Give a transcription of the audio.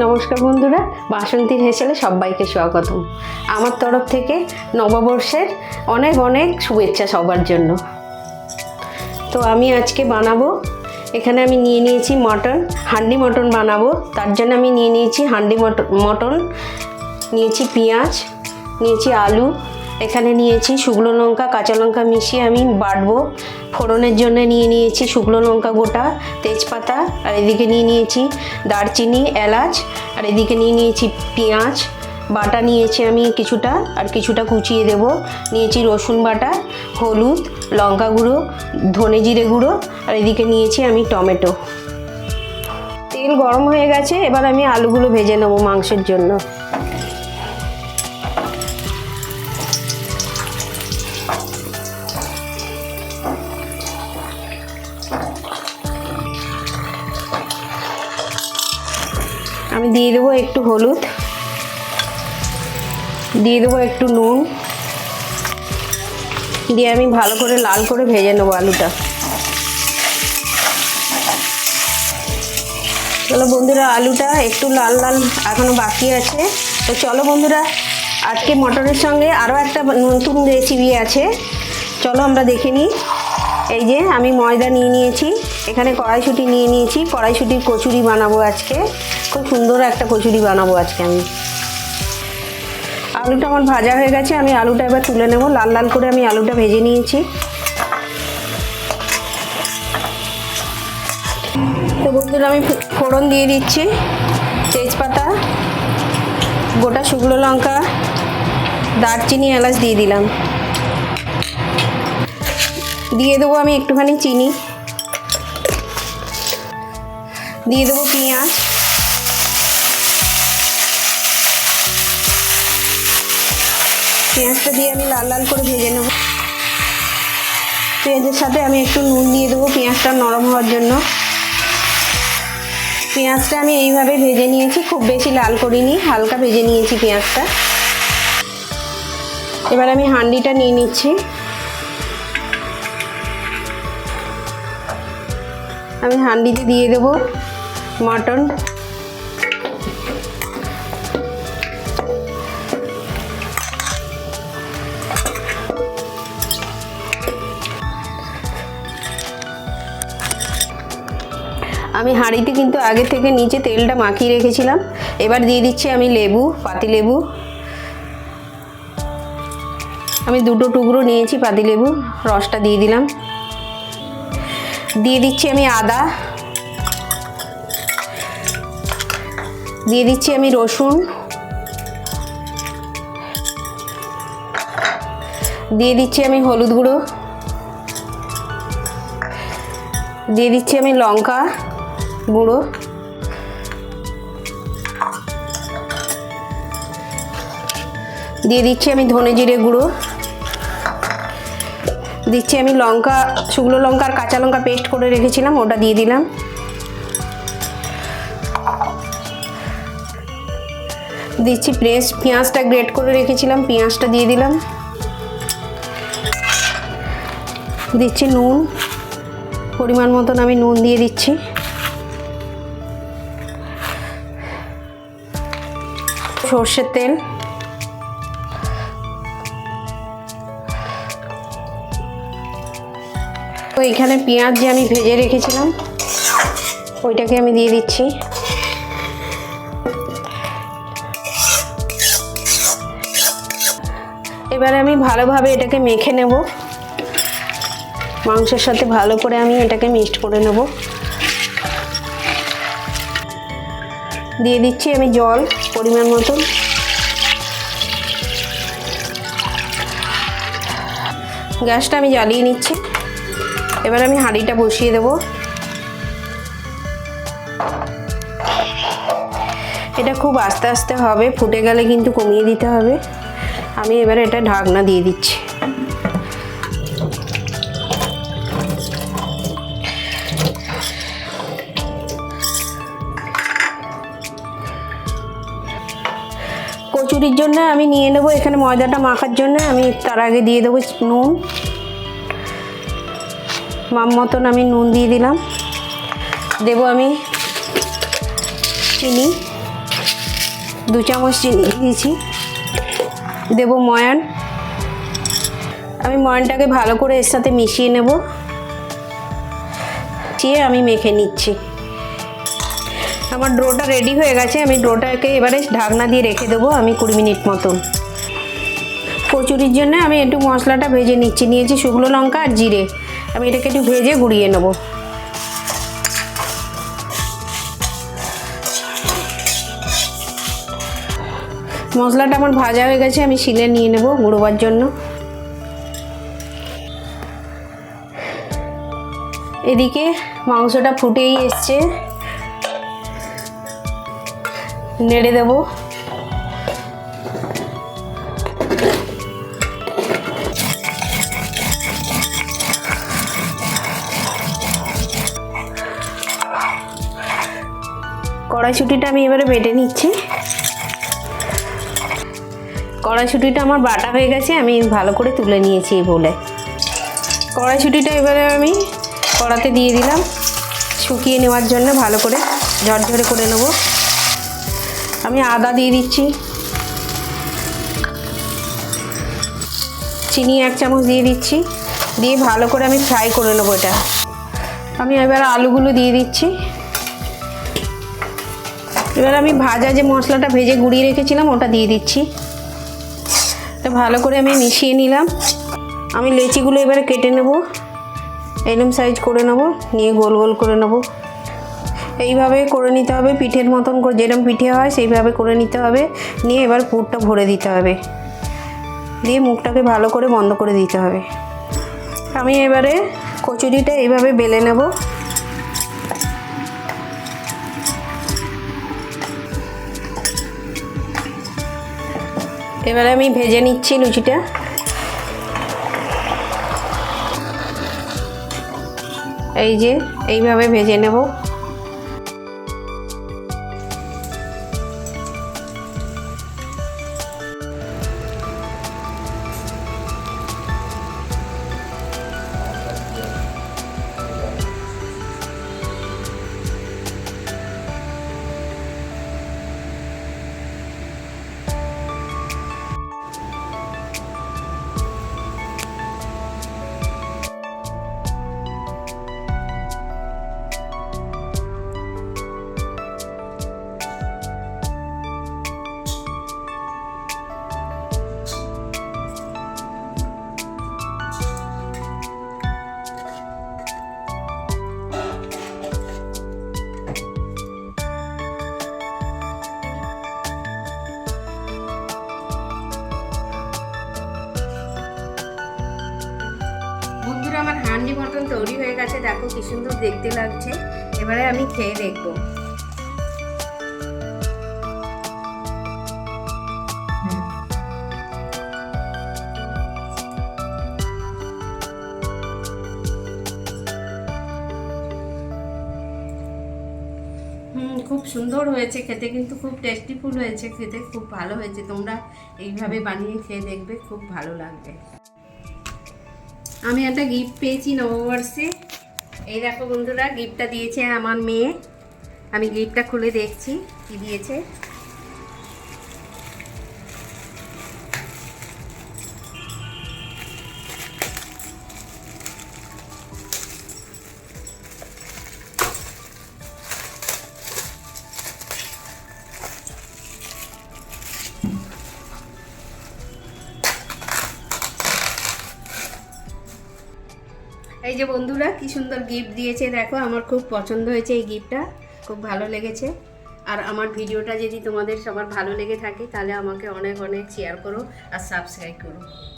নমস্কার বন্ধুরা, বাসন্তীর হেসেলে সবাইকে স্বাগতম। আমার তরফ থেকে নববর্ষের অনেক অনেক শুভেচ্ছা সবার জন্য। তো আমি আজকে বানাবো, এখানে আমি নিয়ে নিয়েছি মটন, হান্ডি মটন বানাবো। তার জন্য আমি নিয়ে নিয়েছি হান্ডি মটন, নিয়েছি পেঁয়াজ, নিয়েছি আলু, এখানে নিয়েছি শুকনো লঙ্কা কাঁচা লঙ্কা মিশিয়ে আমি বাটবো। ফোড়নের জন্য নিয়ে নিয়েছি শুকনো লঙ্কা গোটা, তেজপাতা, আর এদিকে নিয়ে নিয়েছি দারচিনি, এলাচ, আর এদিকে নিয়ে নিয়েছি পেঁয়াজ বাটা নিয়েছি আমি কিছুটা, আর কিছুটা কুচিয়ে দেব। নিয়েছি রসুন বাটা, হলুদ, লঙ্কা গুঁড়ো, ধনে জিরে গুঁড়ো, আর এদিকে নিয়েছি আমি টমেটো। তেল গরম হয়ে গেছে, এবার আমি আলুগুলো ভেজে নেবো মাংসের জন্য। আমি দিয়ে দেবো একটু হলুদ, দিয়ে দেবো একটু নুন, দিয়ে আমি ভালো করে লাল করে ভেজে নেবো আলুটা। চলো বন্ধুরা, আলুটা একটু লাল লাল এখনো বাকি আছে। তো চলো বন্ধুরা, আজকে মটনের সঙ্গে আরও একটা নতুন রেসিপি আছে, চলো আমরা দেখে নিই। এই যে আমি ময়দা নিয়ে নিয়েছি, এখানে কড়াইশুঁটি নিয়ে নিয়েছি, কড়াইশুঁটির কচুরি বানাবো আজকে। খুব সুন্দর একটা কচুরি বানাবো আজকে আমি। আলুটা আমার ভাজা হয়ে গেছে, আমি আলুটা এবার তুলে নেব। লাল লাল করে আমি আলুটা ভেজে নিয়েছি। তো বন্ধুরা, আমি ফোড়ন দিয়ে দিচ্ছি তেজপাতা, গোটা শুকনো লঙ্কা, দারচিনি, এলাচ দিয়ে দিলাম। দিয়ে দেবো আমি একটুখানি চিনি, দিয়ে দেবো পেঁয়াজ, পেঁয়াজটা দিয়ে আমি লাল লাল করে ভেজে নেব। পেঁয়াজের সাথে আমি একটু নুন দিয়ে দেবো পেঁয়াজটা নরম হওয়ার জন্য। পেঁয়াজটা আমি এইভাবে ভেজে নিয়েছি, খুব বেশি লাল করিনি, হালকা ভেজে নিয়েছি পেঁয়াজটা। এবার আমি হাঁড়িটা নিয়ে নিচ্ছি। আমি হাঁড়িতে দিয়ে দেবো মটন। আমি হাঁড়িতে কিন্তু আগে থেকে নিচে তেলটা মাখিয়ে রেখেছিলাম। এবার দিয়ে দিচ্ছি আমি লেবু, পাতিলেবু। আমি দুটো টুকরো নিয়েছি পাতিলেবু, রসটা দিয়ে দিলাম। দিয়ে দিচ্ছি আমি আদা, দিয়ে দিচ্ছি আমি রসুন, দিয়ে দিচ্ছি আমি হলুদ গুঁড়ো, দিয়ে দিচ্ছি আমি লঙ্কা গুঁড়ো, দিয়ে দিচ্ছি আমি ধনে জিরে গুঁড়ো, দিচ্ছি আমি লঙ্কা, শুকনো লঙ্কা আর কাঁচা লঙ্কা পেস্ট করে রেখেছিলাম, ওটা দিয়ে দিলাম। দিচ্ছি পেঁয়াজটা গ্রেট করে রেখেছিলাম, পেঁয়াজটা দিয়ে দিলাম। দিচ্ছি নুন, পরিমাণ মতন আমি নুন দিয়ে দিচ্ছি। সর্ষের তেল, তো এখানে পেঁয়াজ যে আমি ভেজে রেখেছিলাম ওইটাকে আমি দিয়ে দিচ্ছি। এবারে আমি ভালোভাবে এটাকে মেখে নেব, মাংসের সাথে ভালো করে আমি এটাকে মিক্সড করে নেব। দিয়ে দিচ্ছি আমি জল পরিমাণ মতন। গ্যাসটা আমি জ্বালিয়ে নিচ্ছি। এবার আমি হাঁড়িটা বসিয়ে দেব। এটা খুব আস্তে আস্তে হবে, ফুটে গেলে কিন্তু কমিয়ে দিতে হবে। আমি এবারে এটা ঢাকনা দিয়ে দিচ্ছি। কচুরির জন্য আমি নিয়ে নেব এখানে ময়দাটা মাখার জন্য। আমি তার আগে দিয়ে দেবো নুন, মাপ মতন আমি নুন দিয়ে দিলাম। দেবো আমি চিনি, 2 চামচ চিনি দিয়েছি। দেব ময়ান। আমি ময়ানটাকে ভালো করে এর সাথে মিশিয়ে নেব। আমি মেখে নিচ্ছি। আমার ডোটা রেডি হয়ে গেছে। আমি ডোটাকে এবারে ঢাকনা দিয়ে রেখে দেবো আমি 20 মিনিট মতন। কচুরির জন্য আমি একটু মশলাটা ভেজে নিয়েছি শুকনো লঙ্কা আর জিরে। আমি এটাকে একটু ভেজে গুঁড়িয়ে নেব। মশলাটা আমার ভাজা হয়ে গেছে। আমি শিলে নিয়ে নেব গুঁড়োবার জন্য। এদিকে মাংসটা ফুটেই এসছে, নেড়ে দেব। কড়াইশুঁটিটা আমি এবারে বেটে নিচ্ছি। কড়াইশুঁটিটা আমার বাটা হয়ে গেছে। আমি ভালো করে তুলে নিয়েছি বলে। কড়াইশুঁটিটা এবারে আমি কড়াতে দিয়ে দিলাম শুকিয়ে নেওয়ার জন্য, ভালো করে ঝরঝরে করে নেব। আমি আদা দিয়ে দিচ্ছি, চিনি 1 চামচ দিয়ে দিচ্ছি, দিয়ে ভালো করে আমি ফ্রাই করে নেবো এটা। আমি এবার আলুগুলো দিয়ে দিচ্ছি। এবার আমি ভাজা যে মশলাটা ভেজে গুঁড়িয়ে রেখেছিলাম ওটা দিয়ে দিচ্ছি। এটা ভালো করে আমি মিশিয়ে নিলাম। আমি লেচিগুলো এবারে কেটে নেব, এরকম সাইজ করে নেব, নিয়ে গোল গোল করে নেব। এইভাবে করে নিতে হবে পিঠের মতন করে, যেরকম পিঠে হয় সেইভাবে করে নিতে হবে। নিয়ে এবার পুরটা ভরে দিতে হবে, দিয়ে মুখটাকে ভালো করে বন্ধ করে দিতে হবে। আমি এবারে কচুরিটা এইভাবে বেলে নেব। এবারে আমি ভেজে নিচ্ছি লুচিটা। এই যে এইভাবে ভেজে নেব। বন্ধুরা আমার হান্ডি মটন তৈরি হয়ে গেছে। দেখো কি সুন্দর দেখতে লাগছে। এবারে আমি খেয়ে দেখবো। খুব সুন্দর হয়েছে খেতে, কিন্তু খুব টেস্টিফুল হয়েছে খেতে, খুব ভালো হয়েছে। তোমরা এইভাবে বানিয়ে খেয়ে দেখবে, খুব ভালো লাগবে। আমি একটা গিফট পেয়েছি নববর্ষে। এই দেখো বন্ধুরা, গিফটটা দিয়েছে আমার মেয়ে। আমি গিফটটা খুলে দেখছি কি দিয়েছে। এই যে বন্ধুরা কি সুন্দর গিফট দিয়েছে দেখো। আমার খুব পছন্দ হয়েছে এই গিফটটা, খুব ভালো লেগেছে। আর আমার ভিডিওটা যদি তোমাদের সবার ভালো লেগে থাকে তাহলে আমাকে অনেক অনেক শেয়ার করো আর সাবস্ক্রাইব করো।